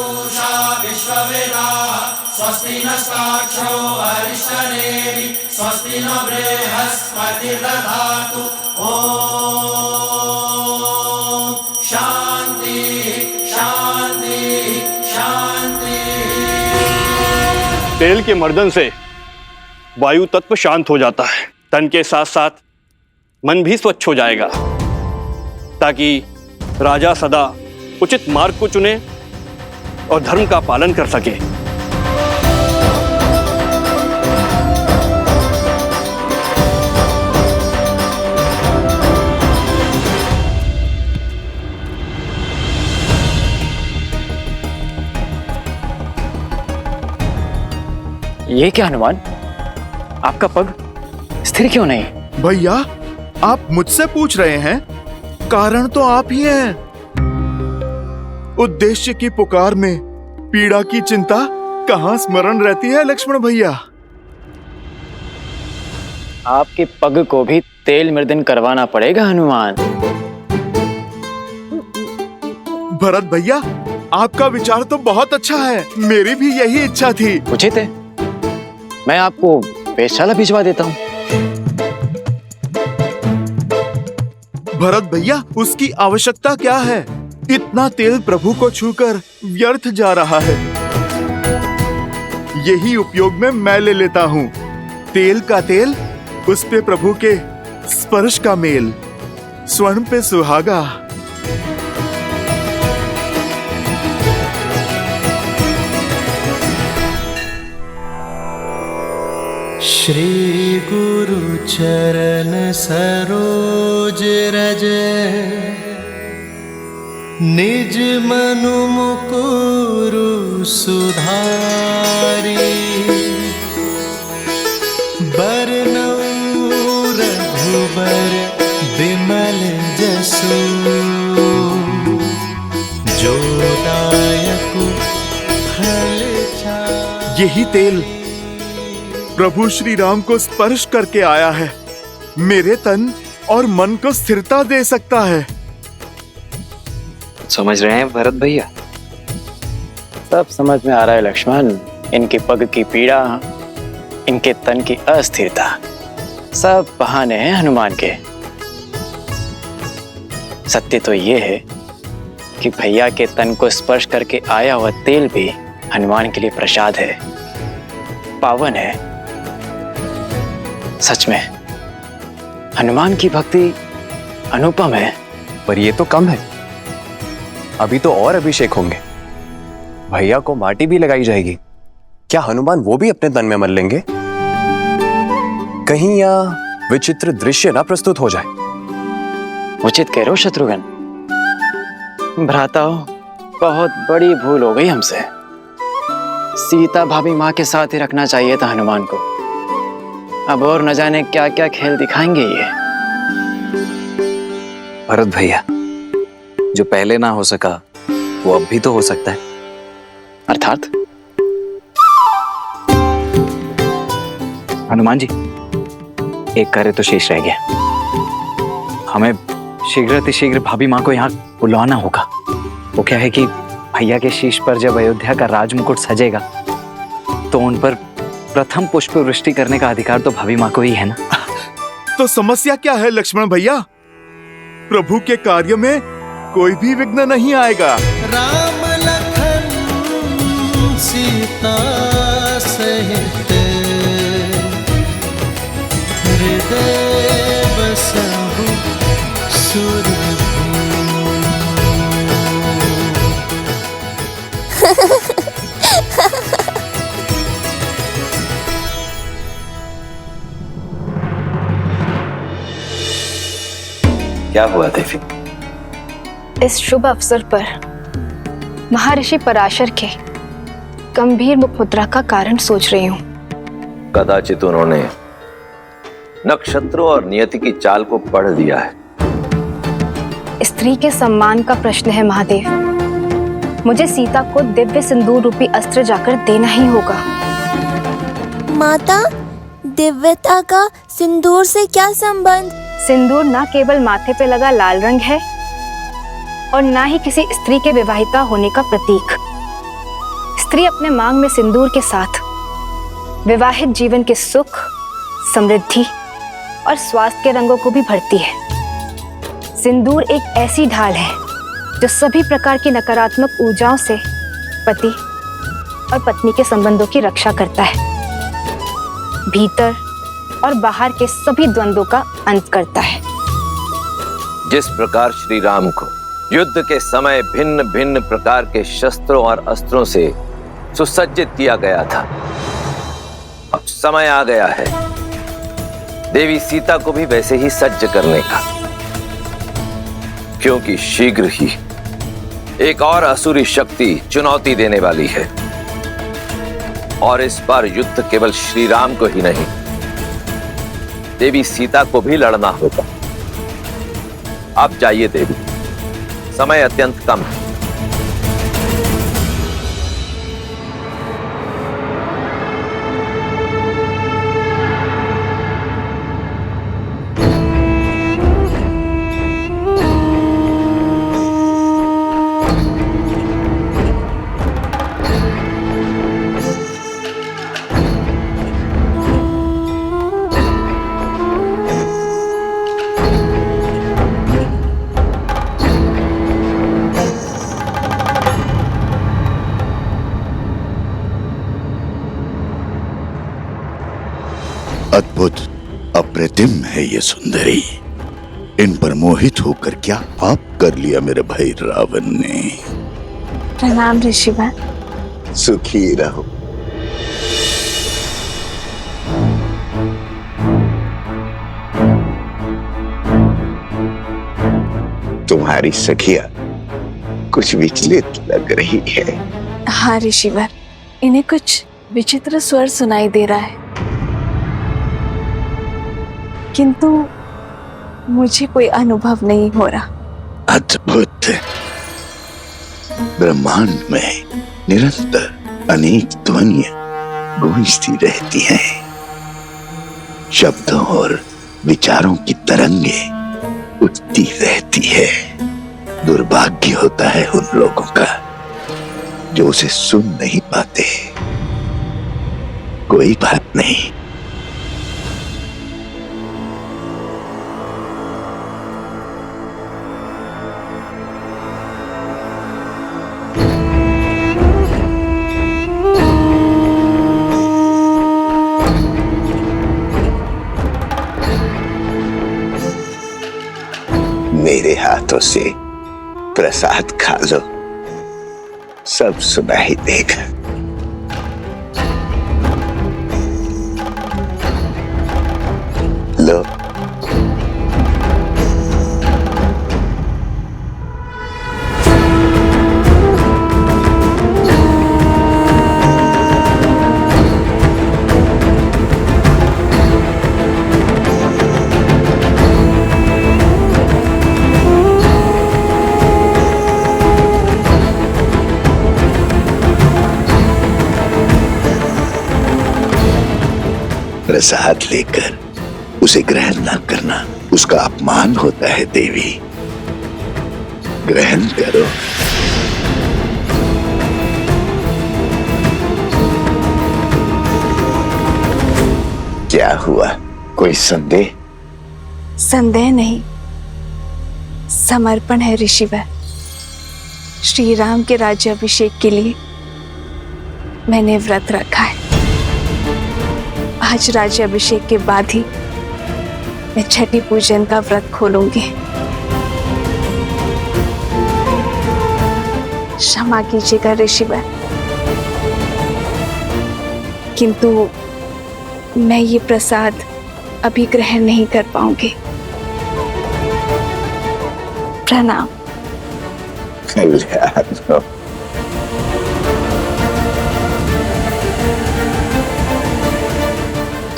पूषा विश्ववेदाः स्वस्ति नस्ताक्षो अरिष्टनेमिः स्वस्ति नो बृहस्पतिर्दधातु। ओम शांति शांति शांति। तेल के मर्दन से वायु तत्व शांत हो जाता है, तन के साथ साथ मन भी स्वच्छ हो जाएगा, ताकि राजा सदा उचित मार्ग को चुने और धर्म का पालन कर सके। ये क्या हनुमान, आपका पग स्थिर क्यों नहीं? भैया, आप मुझसे पूछ रहे हैं? कारण तो आप ही हैं। उद्देश्य की पुकार में पीड़ा की चिंता कहाँ स्मरण रहती है लक्ष्मण भैया। आपके पग को भी तेल मर्दन करवाना पड़ेगा हनुमान। भरत भैया, आपका विचार तो बहुत अच्छा है, मेरी भी यही इच्छा थी। उचित है, मैं आपको वेधशाला भिजवा देता हूँ। भरत भैया, उसकी आवश्यकता क्या है? इतना तेल प्रभु को छूकर व्यर्थ जा रहा है। यही उपयोग में मैं ले लेता हूँ। तेल का तेल, उस पे प्रभु के स्पर्श का मेल, स्वर्ण पे सुहागा। श्री गुरु चरण सरोज रज निज मनु मुकुरु सुधारी। बरनउँ रघुबर बिमल जसु जो दायकु फल चारि। यही तेल प्रभु श्री राम को स्पर्श करके आया है, मेरे तन और मन को स्थिरता दे सकता है। समझ रहे हैं भरत भैया? सब समझ में आ रहा है लक्ष्मण। इनके पग की पीड़ा, इनके तन की अस्थिरता, सब बहाने हैं हनुमान के। सत्य तो ये है कि भैया के तन को स्पर्श करके आया हुआ तेल भी हनुमान के लिए प्रसाद है, पावन है। सच में हनुमान की भक्ति अनुपम है। पर ये तो कम है, अभी तो और अभिषेक होंगे। भैया को माटी भी लगाई जाएगी। क्या हनुमान वो भी अपने तन में मल लेंगे? कहीं या विचित्र दृश्य ना प्रस्तुत हो जाए। उचित कह रहे हो शत्रुघ्न। भ्राताओ, बहुत बड़ी भूल हो गई हमसे। सीता भाभी माँ के साथ ही रखना चाहिए था हनुमान को। अब और न जाने क्या क्या खेल दिखाएंगे ये। भरत भैया, जो पहले ना हो सका वो अब भी तो हो सकता है। अर्थात? हनुमान जी, एक कार्य तो शेष रह गया। हमें शीघ्र भाभी माँ को यहाँ बुलवाना होगा। वो क्या है कि भैया के शीश पर जब अयोध्या का राजमुकुट सजेगा तो उन पर प्रथम पुष्प वृष्टि करने का अधिकार तो भाभी माँ को ही है ना। तो समस्या क्या है लक्ष्मण भैया? प्रभु के कार्य में कोई भी विघ्न नहीं आएगा। राम लखन सीता सहित हृदय बसहु सुरभूमि। क्या हुआ देवी? इस शुभ अवसर पर महर्षि पराशर के गंभीर मुखमुद्रा का कारण सोच रही हूँ। कदाचित उन्होंने नक्षत्रों और नियति की चाल को पढ़ लिया है। स्त्री के सम्मान का प्रश्न है महादेव। मुझे सीता को दिव्य सिंदूर रूपी अस्त्र जाकर देना ही होगा। माता, दिव्यता का सिंदूर से क्या संबंध? सिंदूर ना केवल माथे पे लगा लाल रंग है और ना ही किसी स्त्री के विवाहिता होने का प्रतीक। स्त्री अपने मांग में सिंदूर के साथ विवाहित जीवन के सुख, समृद्धि और स्वास्थ्य के रंगों को भी भरती है। सिंदूर एक ऐसी ढाल है जो सभी प्रकार की नकारात्मक ऊर्जाओं से पति और पत्नी के संबंधों की रक्षा करता है, भीतर और बाहर के सभी द्वंद्वों का अंत करता है। जिस प्रकार श्री राम को युद्ध के समय भिन्न भिन्न प्रकार के शस्त्रों और अस्त्रों से सुसज्जित किया गया था, अब समय आ गया है देवी सीता को भी वैसे ही सज्ज करने का, क्योंकि शीघ्र ही एक और असुरी शक्ति चुनौती देने वाली है। और इस बार युद्ध केवल श्री राम को ही नहीं, देवी सीता को भी लड़ना होगा। आप जाइए देवी, समय अत्यंत कम है। अद्भुत, अप्रतिम है ये सुंदरी। इन पर मोहित होकर क्या पाप कर लिया मेरे भाई रावण ने। प्रणाम ऋषिवर। सुखी रहो। तुम्हारी सखिया कुछ विचलित लग रही है। हाँ ऋषिवर, इन्हें कुछ विचित्र स्वर सुनाई दे रहा है, किंतु मुझे कोई अनुभव नहीं हो रहा। अद्भुत। ब्रह्मांड में निरंतर अनेक ध्वनियां गूंजती रहती हैं। शब्दों और विचारों की तरंगे उठती रहती है। दुर्भाग्य होता है उन लोगों का जो उसे सुन नहीं पाते। कोई बात नहीं, मेरे हाथों से प्रसाद खा लो, सब सुनाई देगा। लो। प्रसाद लेकर उसे ग्रहण न करना उसका अपमान होता है देवी। ग्रहण करो। क्या हुआ, कोई संदेह? संदेह नहीं, समर्पण है ऋषिवर। श्री राम के राज्याभिषेक के लिए मैंने व्रत रखा है। आज राज्याभिषेक के बाद ही मैं छठी पूजन का व्रत खोलूंगी। क्षमा कीजिएगा ऋषिवर, किंतु मैं ये प्रसाद अभी ग्रहण नहीं कर पाऊंगी। प्रणाम। कल्याण हो।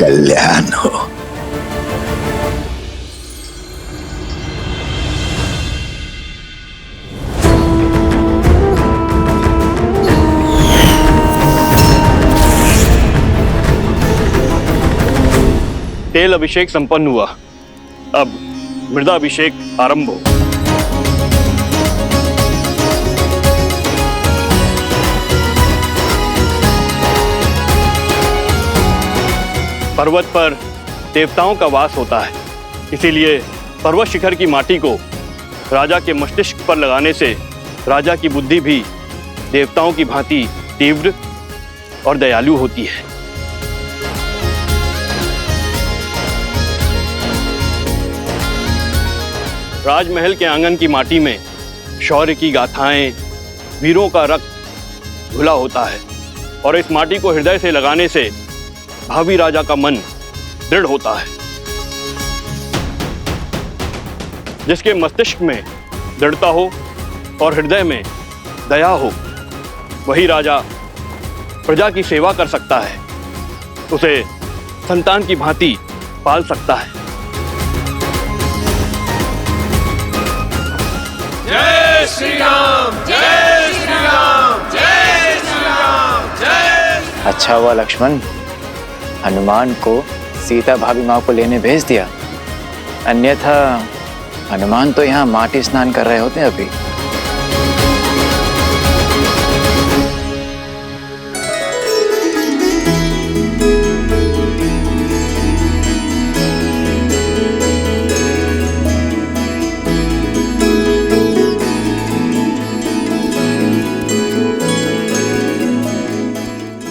कल्याण हो। तेल अभिषेक संपन्न हुआ, अब मृदाभिषेक आरंभ हो। पर्वत पर देवताओं का वास होता है, इसीलिए पर्वत शिखर की माटी को राजा के मस्तिष्क पर लगाने से राजा की बुद्धि भी देवताओं की भांति तीव्र और दयालु होती है। राजमहल के आंगन की माटी में शौर्य की गाथाएं, वीरों का रक्त घुला होता है और इस माटी को हृदय से लगाने से भावी राजा का मन दृढ़ होता है। जिसके मस्तिष्क में दृढ़ता हो और हृदय में दया हो, वही राजा प्रजा की सेवा कर सकता है, उसे संतान की भांति पाल सकता है। जय श्री राम, जय श्री राम, जय श्री राम, जय। अच्छा हुआ लक्ष्मण, हनुमान को सीता भाभी माँ को लेने भेज दिया, अन्यथा हनुमान तो यहाँ माटी स्नान कर रहे होते अभी।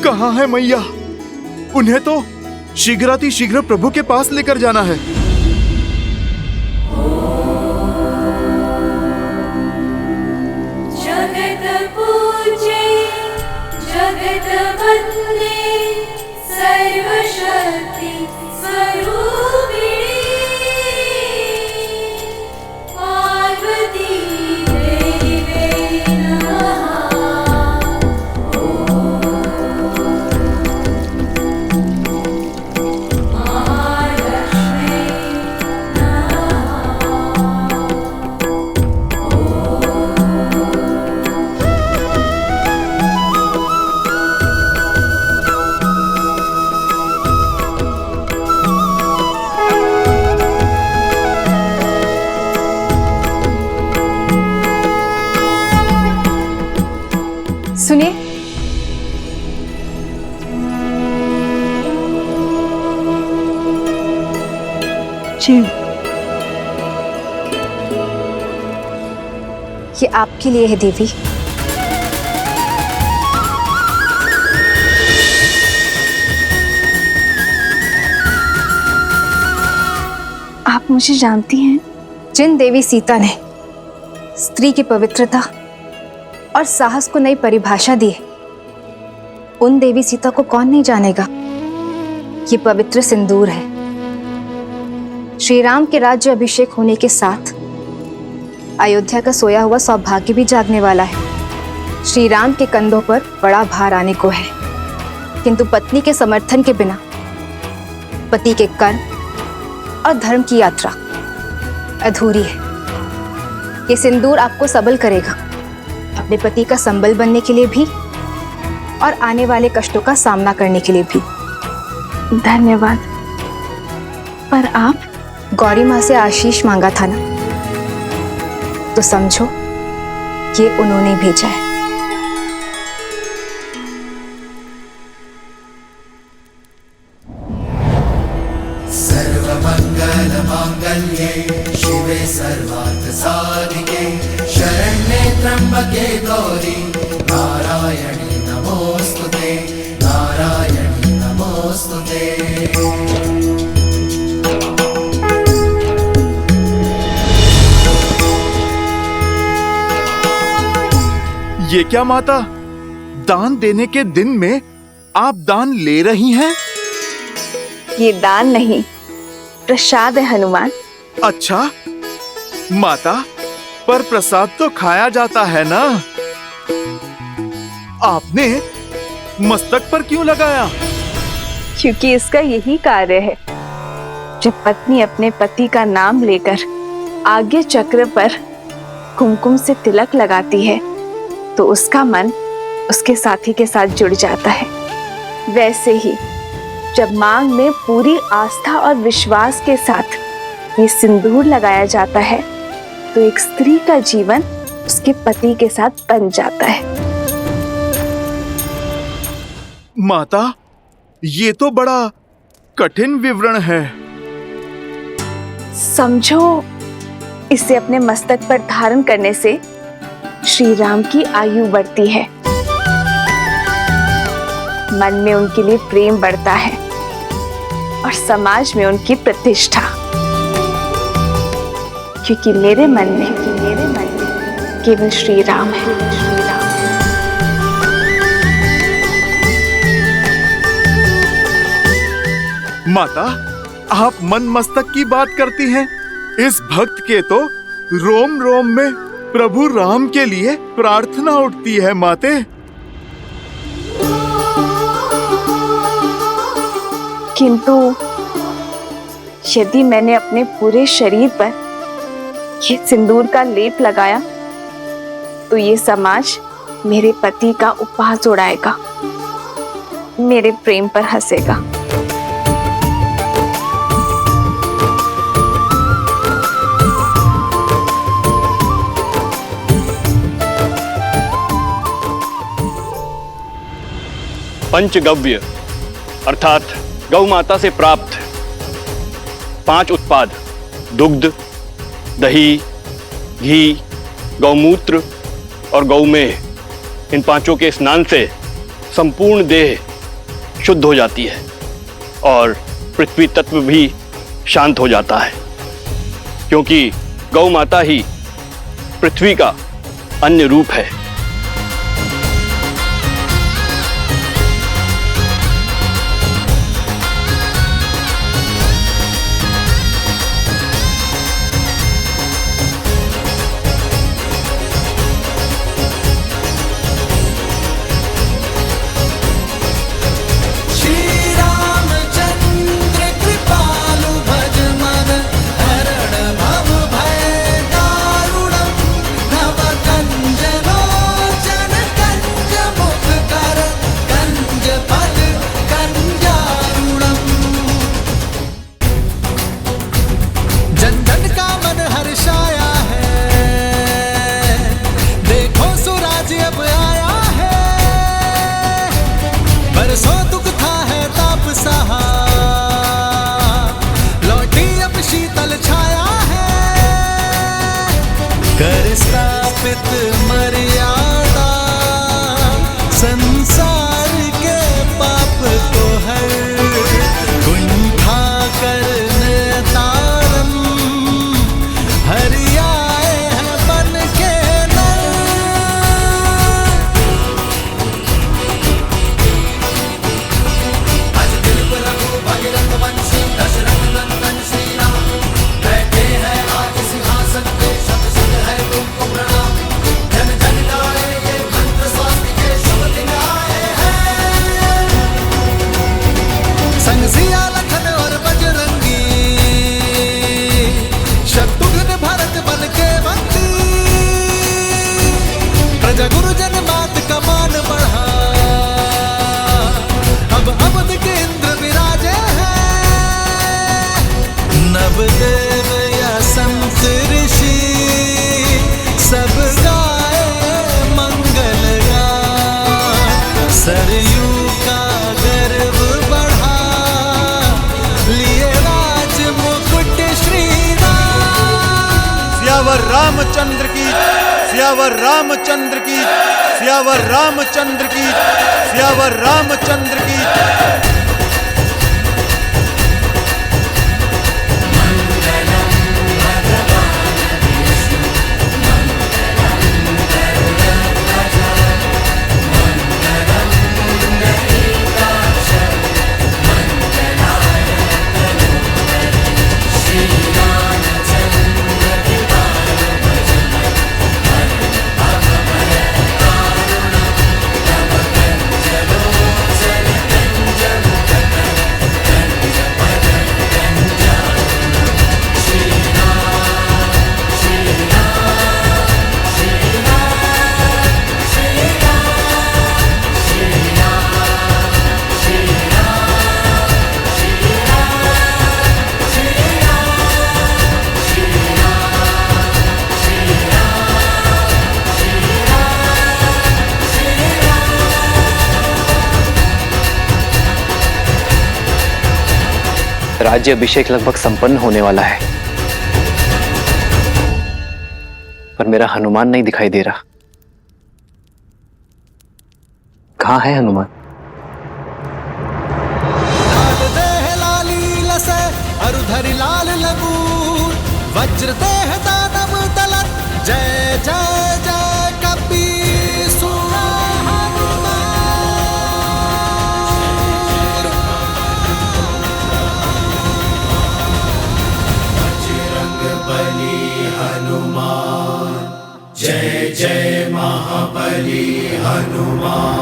कहाँ है मैया? उन्हें तो शीघ्रातिशीघ्र प्रभु के पास लेकर जाना है। जगत पूजे, जगत वंदे, सर्वशक्ति स्वरूपिणी पार्वती देवी नमः। सुनिए, जी ये आपके लिए है देवी। आप मुझे जानती हैं? जिन देवी सीता ने स्त्री की पवित्रता और साहस को नई परिभाषा दी है, उन देवी सीता को कौन नहीं जानेगा। ये पवित्र सिंदूर है। श्री राम के राज्य अभिषेक होने के साथ अयोध्या का सोया हुआ सौभाग्य भी जागने वाला है। श्री राम के कंधों पर बड़ा भार आने को है, किंतु पत्नी के समर्थन के बिना पति के कर्म और धर्म की यात्रा अधूरी है। ये सिंदूर आपको सबल करेगा, अपने पति का संबल बनने के लिए भी और आने वाले कष्टों का सामना करने के लिए भी। धन्यवाद। पर आप? गौरी माँ से आशीष मांगा था ना, तो समझो ये उन्होंने भेजा है। सर्वमंगल मांगल्ये शिवे सर्वार्थ साधिके शरण्ये त्र्यंबके गौरी नारायणी नमोस्तुते, नारायणी नमोस्तुते। ये क्या माता, दान देने के दिन में आप दान ले रही हैं? ये दान नहीं, प्रसाद है हनुमान। अच्छा माता, पर प्रसाद तो खाया जाता है ना, आपने मस्तक पर क्यों लगाया? क्योंकि इसका यही कार्य है। जब पत्नी अपने पति का नाम लेकर आज्ञा चक्र पर कुमकुम से तिलक लगाती है, तो उसका मन उसके साथी के साथ जुड़ जाता है। वैसे ही जब मांग में पूरी आस्था और विश्वास के साथ ये सिंदूर लगाया जाता है, तो एक स्त्री का जीवन उसके पति के साथ बन जाता है। माता, ये तो बड़ा कठिन विवरण है। समझो, इसे अपने मस्तक पर धारण करने से श्री राम की आयु बढ़ती है, मन में उनके लिए प्रेम बढ़ता है और समाज में उनकी प्रतिष्ठा, क्योंकि मेरे मन में केवल श्री राम है। माता, आप मन मस्तक की बात करती हैं। इस भक्त के तो रोम रोम में प्रभु राम के लिए प्रार्थना उठती है माते। किंतु यदि मैंने अपने पूरे शरीर पर ये सिंदूर का लेप लगाया तो ये समाज मेरे पति का उपहास उड़ाएगा, मेरे प्रेम पर हंसेगा। पंचगव्य अर्थात गौ माता से प्राप्त 5 उत्पाद दुग्ध, दही, घी, गौमूत्र और गौमेह, इन 5 के स्नान से संपूर्ण देह शुद्ध हो जाती है और पृथ्वी तत्व भी शांत हो जाता है, क्योंकि गौ माता ही पृथ्वी का अन्य रूप है। मर्यादा संसार के पाप को हर कुंठा करने तारम हरियाए हैं बन के नर। आज दिल पर रघु भगीरथ वंशी दशरथ नंदन श्री राम बैठे हैं आज सिंहासन पे, शत शत है तुमको प्रणाम। सिया लखन और बजरंगी शत्रुघ्न भरत बन के बंदी, प्रजा गुरुजन मात का मान बढ़ा, अब अवध के इंद्र विराजे हैं। नवदेव या संत ऋषि सब गाए मंगल गान, सरयू का गर्व बढ़ा लिए राज मुकुट श्री राम। सियावर रामचंद्र की, सियावर रामचंद्र की, सियावर रामचंद्र की, सियावर रामचंद्र की। राज्य अभिषेक लगभग संपन्न होने वाला है, पर मेरा हनुमान नहीं दिखाई दे रहा। कहाँ है हनुमान? अरुधरि लाल लगूर वज्र देह दानव दलत जय जय जय कपीसुर बजरंग बली हनुमान जय जय महाबली हनुमान।